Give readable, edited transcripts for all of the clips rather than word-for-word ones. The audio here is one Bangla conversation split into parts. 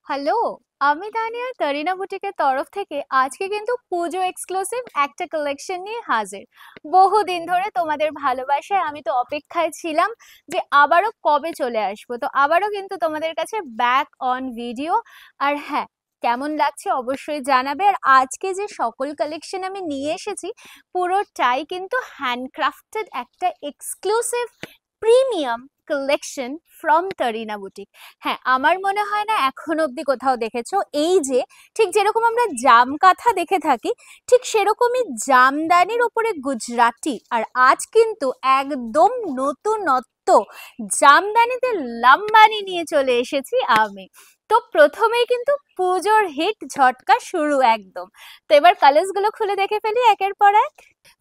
হ্যালো, আমি তানিয়া তারিনা বুটিকের তরফ থেকে আজকে কিন্তু পুজো এক্সক্লুসিভ একটা কালেকশন নিয়ে হাজির। বহুদিন ধরে তোমাদের ভালোবাসায় আমি তো অপেক্ষায় ছিলাম যে আবারও কবে চলে আসবো। তো আবারও কিন্তু তোমাদের কাছে ব্যাক অন ভিডিও। আর হ্যাঁ, কেমন লাগছে অবশ্যই জানাবে। আর আজকে যে সকল কালেকশন আমি নিয়ে এসেছি পুরোটাই কিন্তু হ্যান্ডক্রাফটেড একটা exclusive premium collection from Tarina boutique. হ্যাঁ, আমার মনে হয় না এখন অবধি কোথাও দেখেছো এই যে ঠিক যেরকম আমরা জাম কাঁথা দেখে থাকি ঠিক সেরকমই জামদানির উপরে গুজরাটি। আর আজ কিন্তু একদম নতুনত্ব জামদানিতে লাম্বানি নিয়ে চলে এসেছি আমি। তো প্রথমেই কিন্তু পুজোর হিট ঝটকা শুরু একদম। তো এবার কালার্স গুলো খুলে দেখে ফেলি একের পর এক।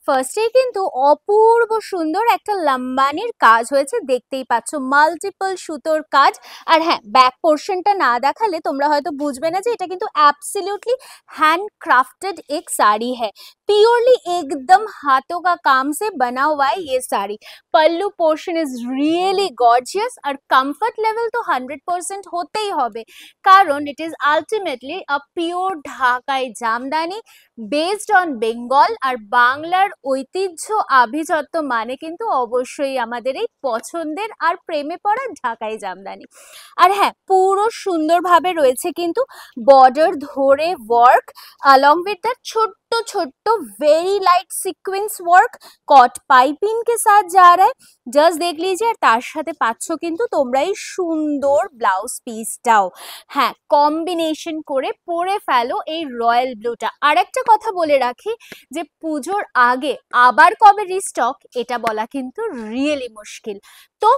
ফার্স্টেই কিন্তু অপূর্ব সুন্দর একটা লাম্বানির কাজ হয়েছে, দেখতেই পাচ্ছ মাল্টিপল সুতোর কাজ। আর হ্যাঁ, ব্যাক পোর্শনটা না দেখালে তোমরা হয়তো বুঝবে না যে এটা কিন্তু অ্যাবসলিউटली हैंड क्राफ्टेड एक साड़ी है। प्योरली एकदम हाथों का काम से बना हुआ है ये साड़ी। पल्लू पोर्शन इज रियली गॉर्जियस और कंफर्ट लेवल तो 100% होते ही হবে, কারণ it is ultimately a pure ঢাকাই জামদানি বেসড অন বেঙ্গল। আর বাংলার ঐতিহ্য আভিজাত্য মানে কিন্তু অবশ্যই আমাদের এই পছন্দের আর প্রেমে পড়া ঢাকাই জামদানি। আর হ্যাঁ, পুরো সুন্দরভাবে রয়েছে কিন্তু বর্ডার ধরে ওয়ার্ক, along with that छोटे छोटे very light sequence work cut piping के साथ जा रहा है। জাস্ট দেখ लीजिए। আর তার সাথে পাচ্ছ কিন্তু তোমরা এই সুন্দর ব্লাউজ পিসটাও। হ্যাঁ, কম্বিনেশন করে পরে ফেলো এই রয়্যাল ব্লুটা। আর একটা কথা বলে রাখি যে পুজোর আগে আবার কবে রিস্টক এটা বলা কিন্তু রিয়েলি মুশকিল। তো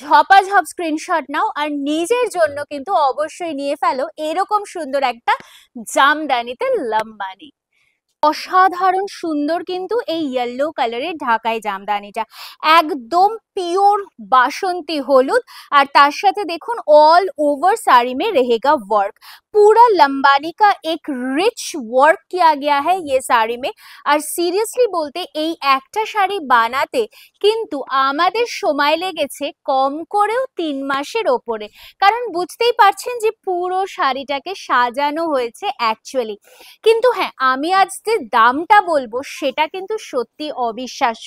ঝপাঝপ স্ক্রিনশট নাও আর নিজের জন্য কিন্তু অবশ্যই নিয়ে ফেলো এরকম সুন্দর একটা জামদানিতে লাম্বানি। অসাধারণ সুন্দর কিন্তু এই ইয়েলো কালারের ঢাকাই জামদানিটা, একদম পিওর বাসন্তী হলুদ। আর তার সাথে দেখুন ऑल ओवर साड़ी में रहेगा वर्क। पूरा लंबानी का एक रिच वर्क किया गया है ये साड़ी में। আর সিরিয়াসলি বলতে এই একটা শাড়ি বানাতে কিন্তু আমাদের সময় লেগেছে কম করেও 3 মাসের ওপরে। কারণ বুঝতেই পারছেন যে পুরো শাড়িটাকে সাজানো হয়েছে অ্যাকচুয়ালি। কিন্তু হ্যাঁ, আমি আজ যে দামটা বলবো সেটা কিন্তু সত্যি অবিশ্বাস্য।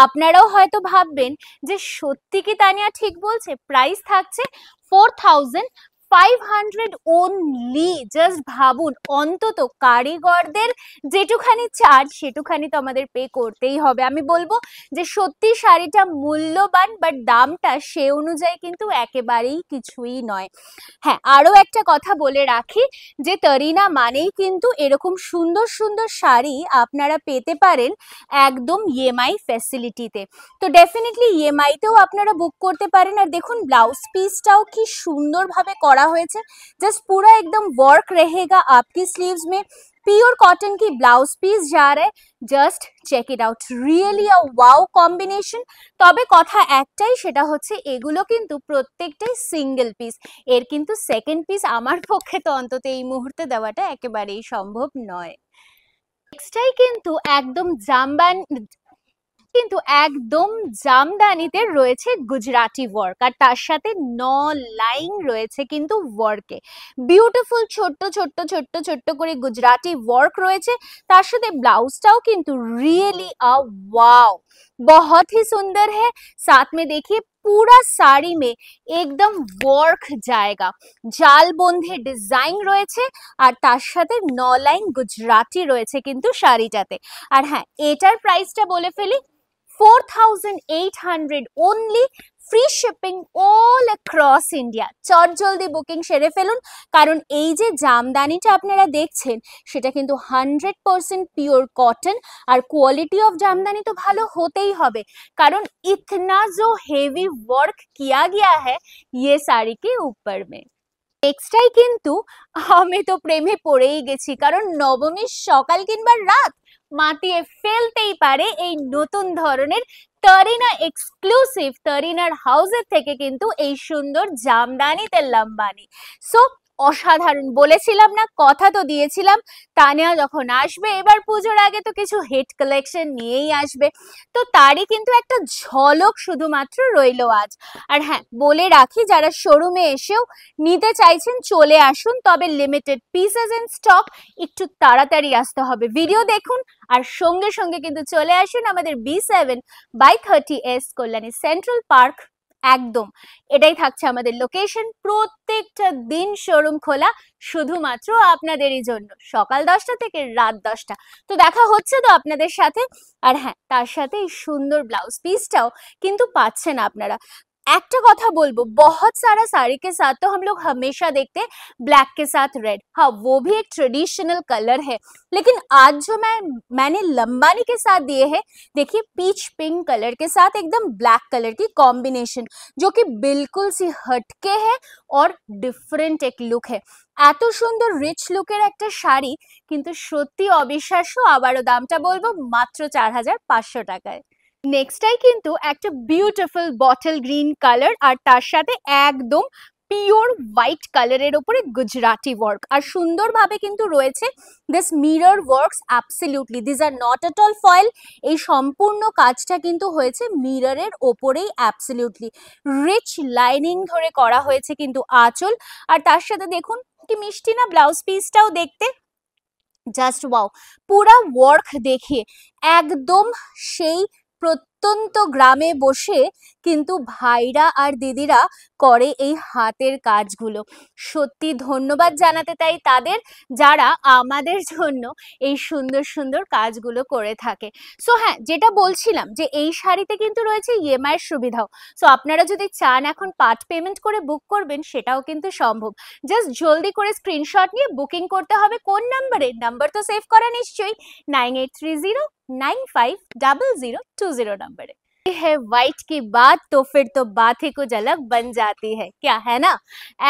আপনারাও হয়তো ভাববেন যে সত্যি কি তানিয়া ঠিক বলছে। প্রাইস থাকছে 4500 ওনলি। জাস্ট ভাবুন, অন্তত কারিগরদের যেটুখানি চার্জ সেটুখানি তো আমাদের পে করতেই হবে। আমি বলবো যে সত্যি শাড়িটা মূল্যবান, বাট দামটা সে অনুযায়ী কিন্তু একেবারেই কিছুই নয়। হ্যাঁ, আরো একটা কথা বলে রাখি যে তারিনা মানেই কিন্তু এরকম সুন্দর সুন্দর শাড়ি আপনারা পেতে পারেন একদম ইএমআই ফ্যাসিলিটিতে। তো ডেফিনেটলি ইএমআইতেও আপনারা বুক করতে পারেন। আর দেখুন ব্লাউজ পিসটাও কি সুন্দরভাবে করা হয়েছে। জাস্ট পুরো একদম ওয়ার্ক रहेगा आपकी स्लीव्स में। प्योर कॉटन की ब्लाउज पीस जा रहा है। Just check it out, really a wow combination. তবে কথা একটাই, সেটা হচ্ছে এগুলো কিন্তু প্রত্যেকটাই সিঙ্গেল পিস। এর কিন্তু সেকেন্ড পিস আমার পক্ষে তো অন্তত এই মুহূর্তে দেওয়াটা একেবারেই সম্ভব নয়। নেক্সটটাই কিন্তু একদম জামদানিতে রয়েছে গুজরাটি ওয়ার্ক। আর তার সাথে 9 লাইন রয়েছে কিন্তু ওয়ার্কে। বিউটিফুল ছোট্ট ছোট্ট ছোট্ট ছোট্ট করে গুজরাটি ওয়ার্ক রয়েছে। তার সাথে ব্লাউজটাও কিন্তু रियली अ वाओ, बहुत ही सुंदर है। साथ में देखिए पूरा साड़ी में एकदम वर्क जाएगा। জাল বন্ধে ডিজাইন রয়েছে আর তার সাথে 9 লাইন গুজরাটি রয়েছে কিন্তু শাড়িটাতে। আর হ্যাঁ, এটার প্রাইসটা বলে ফেলি 4800 only, free shipping all across India. চট জলদি বুকিং সেরে ফেলুন, কারণ এই যে জামদানিটা আপনারা দেখছেন সেটা কিন্তু 100% পিওর কটন। আর কোয়ালিটি অফ জামদানি তো ভালো হতেই হবে, কারণ इतना जो हेवी वर्क किया गया है ये साड़ी के ऊपर में। নেক্সটটাই কিন্তু আমি তো প্রেমে পড়েই গেছি, কারণ নবমীর সকাল কিংবা রাত মাতিয়ে ফেলতেই পারে এই নতুন ধরনের তারিনা এক্সক্লুসিভ তারিনার হাউসের থেকে কিন্তু এই সুন্দর জামদানিতে লাম্বানি। সো অসাধারণ। বলেছিলাম না, কথা তো দিয়েছিলাম তানিয়া যখন আসবে এবার পুজোর আগে তো কিছু হিট কালেকশন নিয়েই আসবে, তো তারই কিন্তু একটা ঝলক শুধুমাত্র রইলো আজ। আর হ্যাঁ, বলে রাখি যারা শোরুমে এসেও নিতে চাইছেন চলে আসুন, তবে লিমিটেড পিসেস ইন স্টক, একটু তাড়াতাড়ি আসতে হবে। ভিডিও দেখুন আর সঙ্গে সঙ্গে কিন্তু চলে আসুন আমাদের B7/30S কল্যাণী সেন্ট্রাল পার্ক। একদম এটাই থাকছে আমাদের লোকেশন, প্রত্যেকটা দিন শোরুম খোলা শুধুমাত্র আপনাদেরই জন্য, সকাল 10টা থেকে রাত 10টা। তো দেখা হচ্ছে তো আপনাদের সাথে। আর হ্যাঁ, তার সাথে এই সুন্দর ব্লাউজ পিসটাও কিন্তু পাচ্ছেন আপনারা। একটা কথা बोलबो, बहुत सारा साड़ी के साथ तो हम लोग हमेशा देखते ब्लैक के साथ रेड, हाँ वो भी एक ट्रेडिशनल कलर है, लेकिन आज जो मैंने लंबानी के साथ दिए हैं, देखिए पीच पिंक कलर के साथ एकदम ब्लैक कलर की कॉम्बिनेशन, जो कि बिल्कुल सी हटके है और डिफरेंट एक लुक है। এত সুন্দর রিচ লুকের একটা শাড়ি কিন্তু সত্যি অবিশ্বাস্য। আবারও দামটা বলবো, মাত্র 4500 টাকায়। নেক্সটটাই কিন্তু একটা বিউটিফুল বটল গ্রিন কালার, আর তার সাথে একদম পিওর হোয়াইট কালারের উপরে গুজরাটি ওয়ার্ক, আর সুন্দরভাবে কিন্তু রয়েছে this mirror works. Absolutely this are not at all foil, এই সম্পূর্ণ কাজটা কিন্তু হয়েছে মিররের ওপরেই। অ্যাবসলিউটলি রিচ লাইনিং ধরে করা হয়েছে কিন্তু আঁচল, আর তার সাথে দেখুন কি মিষ্টি না ব্লাউজ পিসটাও দেখতে, জাস্ট ওয়াও। পুরা ওয়ার্ক দেখিয়ে একদম সেই প্রত্যন্ত গ্রামে বসে কিন্তু ভাইরা আর দিদিরা করে এই হাতের কাজগুলো। সত্যি ধন্যবাদ জানাতে তাই তাদের, যারা আমাদের জন্য এই সুন্দর সুন্দর কাজগুলো করে থাকে। সো হ্যাঁ, যেটা বলছিলাম যে এই শাড়িতে কিন্তু রয়েছে ইএমআই এর সুবিধাও। সো আপনারা যদি চান এখন পার্ট পেমেন্ট করে বুক করবেন, সেটাও কিন্তু সম্ভব। জাস্ট জলদি করে স্ক্রিনশট নিয়ে বুকিং করতে হবে। কোন নাম্বারে? নাম্বার তো সেভ করা নিশ্চয়ই, 9830950020 नंबर है। व्हाइट की बात तो फिर तो बात ही कुछ अलग बन जाती है, क्या है ना?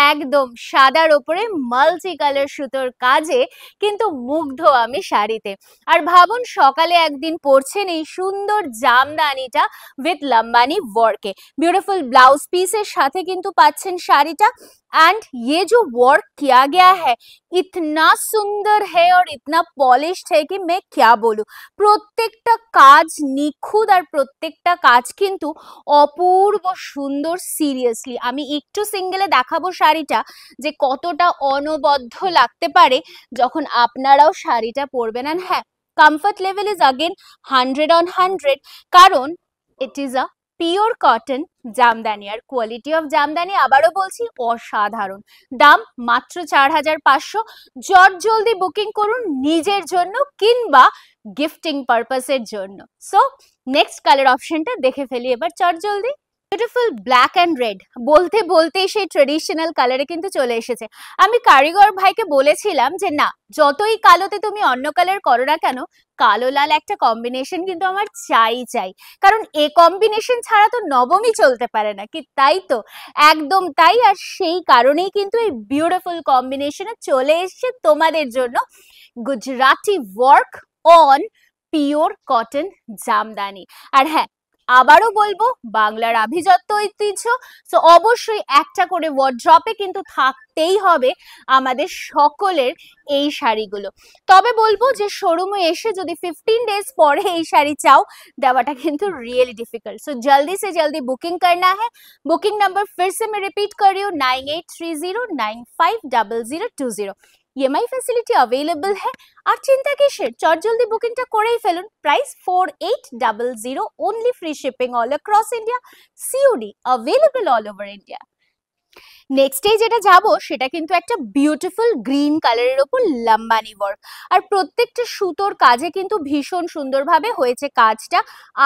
একদম সাদার উপরে মাল্টি কালার সুতোর কাজে কিন্তু মুগ্ধ আমি শাড়িতে। আর ভাবুন সকালে একদিন পরছেন এই সুন্দর জামদানিটা উইথ লম্বানি ওয়ার্কে, বিউটিফুল ব্লাউজ পিসের সাথে কিন্তু পাচ্ছেন শাড়িটা। एंड ये जो वर्क किया गया है इतना सुंदर है और इतना पॉलिश्ड है कि मैं क्या बोलूं। প্রত্যেকটা কাজ নিখুঁত, আর প্রত্যেকটা কাজ কিন্তু অপূর্ব সুন্দর। সিরিয়াসলি আমি একটু সিঙ্গেলে দেখাবো শাড়িটা যে কতটা অনবদ্য লাগতে পারে যখন আপনারাও শাড়িটা পরবেন। আর হ্যাঁ, কমফর্ট লেভেল ইজ अगेन 100/100, কারণ it is a pure cotton Jamdani, আর কোয়ালিটি অফ জামদানি আবারও বলছি অসাধারণ। দাম মাত্র 4500। জট জলদি বুকিং করুন নিজের জন্য কিংবা গিফটিং পারপাসের জন্য। সো নেক্সট কালার অপশনটা দেখে ফেলি এবার চট জলদি। বিউটিফুল ব্ল্যাক অ্যান্ড রেড, বলতে বলতেই সেই ট্রেডিশনাল কালারে কিন্তু চলে এসেছে। আমি কারিগর ভাইকে বলেছিলাম যে না, যতই কালোতে তুমি অন্য কালার করো না কেন, কালো লাল একটা কম্বিনেশন কিন্তু আমার চাই চাই, কারণ এ কম্বিনেশন ছাড়া তো নবমী চলতে পারে না, কি তাই তো? একদম তাই, আর সেই কারণেই কিন্তু এই বিউটিফুল কম্বিনেশনে চলে এসেছে তোমাদের জন্য Gujarati work on pure cotton Jamdani. আর হ্যাঁ, আবারও বলবো বাংলার আভিজাত্য ঐতিহ্য, সো অবশ্যই একটা করে ওয়ার্ড্রপে কিন্তু থাকতেই হবে আমাদের সকলের এই শাড়িগুলো। তবে বলবো যে শোরুমে এসে যদি 15 डेज পরে এই শাড়ি চাও, দেওয়াটা কিন্তু रियली डिफिकल्ट। सो जल्दी से जल्दी बुकिंग करना है। बुकिंग नंबर फिर से मैं रिपीट कर रही हूँ, 9830950020। ইএমআই ফ্যাসিলিটি अवेलेबल है। আর চিন্তা কিসের, চট জলদি বুকিংটা করেই ফেলুন। Price 4800, only free shipping all across India, COD available all over India. Next day যেটা যাব সেটা কিন্তু একটা বিউটিফুল গ্রিন কালারের উপর লম্বানি ওয়ার্ক, আর প্রত্যেকটা সুতোর কাজে কিন্তু ভীষণ সুন্দরভাবে হয়েছে কাজটা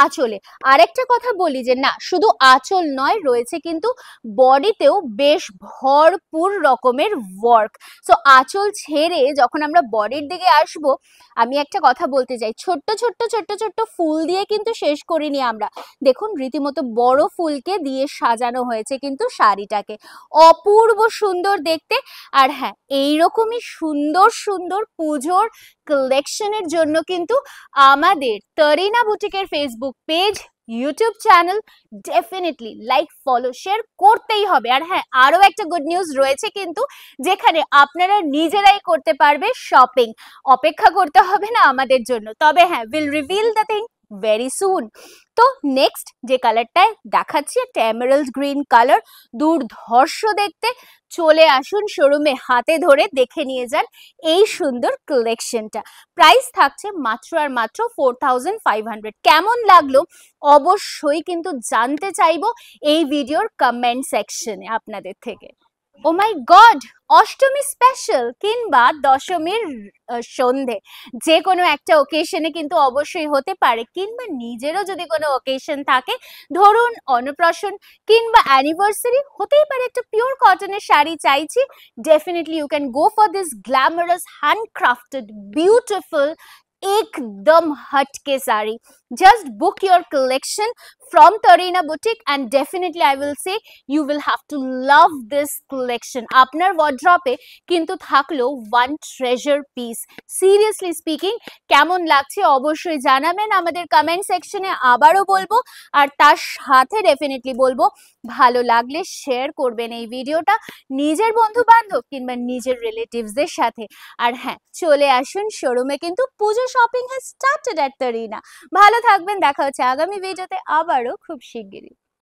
আঁচলে। আরেকটা কথা বলি যে না, শুধু আঁচল নয়, রয়েছে কিন্তু বডিতেও বেশ ভরপুর রকমের ওয়ার্ক। সো আঁচল ছেড়ে যখন আমরা বডির দিকে আসব, আমি একটা কথা বলতে চাই, ছোট্ট ছোট্ট ছোট্ট ছোট্ট ফুল দিয়ে কিন্তু শেষ করিনি আমরা। দেখুন রীতিমতো বড় ফুলকে দিয়ে সাজানো হয়েছে কিন্তু শাড়িটাকে, অপূর্ব সুন্দর দেখতে। আর হ্যাঁ, এইরকমই সুন্দর সুন্দর পুজোর কালেকশনের জন্য কিন্তু আমাদের তরিনা বুটিকের Facebook page, YouTube channel, definitely like follow share করতেই হবে। আর হ্যাঁ, আরো একটা গুড নিউজ রয়েছে কিন্তু, যেখানে আপনারা নিজেরাই করতে পারবে শপিং, অপেক্ষা করতে হবে না আমাদের জন্য। তবে হ্যাঁ, will reveal the thing very soon. তো নেক্সট যে কালারটায় দেখাচ্ছি, একটা এমারাল্ড গ্রিন কালার, দুর্ধর্ষ দেখতে। চলে আসুন শোরুমে, হাতে ধরে দেখে নিয়ে যান এই সুন্দর কালেকশনটা। প্রাইস থাকছে মাত্র আর মাত্র 4500। কেমন লাগলো অবশ্যই কিন্তু জানতে চাইবো এই ভিডিওর কমেন্ট সেকশনে আপনাদের থেকে। ও মাই গড, অষ্টমী স্পেশাল কিংবা দশমীর সন্ধে, যে কোনো একটা ওকেশনে কিন্তু অবশ্যই হতে পারে, কিংবা নিজেরও যদি কোনো ওকেশন থাকে, ধরুন অন্নপ্রাশন কিংবা অ্যানিভার্সারি, হতেই পারে একটা পিওর কটনের শাড়ি চাইছি, definitely you can go for this glamorous handcrafted beautiful ekdam hatke sari. Just book your collection from Tarina Boutique and definitely I will say you will have to love this collection. আপনার wardrobe এ কিন্তু থাকলো one treasure piece. Seriously speaking, কেমন লাগছে অবশ্যই জানাবেন আমাদের কমেন্ট সেকশনে। আবারও বলবো, আর তার সাথে ডেফিনেটলি বলবো, ভালো লাগলে শেয়ার করবেন এই ভিডিওটা নিজের বন্ধু বান্ধব কিংবা নিজের রিলেটিভসদের সাথে। আর হ্যাঁ, চলে আসুন শোরুমে, কিন্তু পুজো শপিং হ্যাজ স্টার্টেড এট তারিনা। ভালো থাকবেন, দেখা হচ্ছে আগামী ভিডিওতে আবারও খুব শিগগিরই।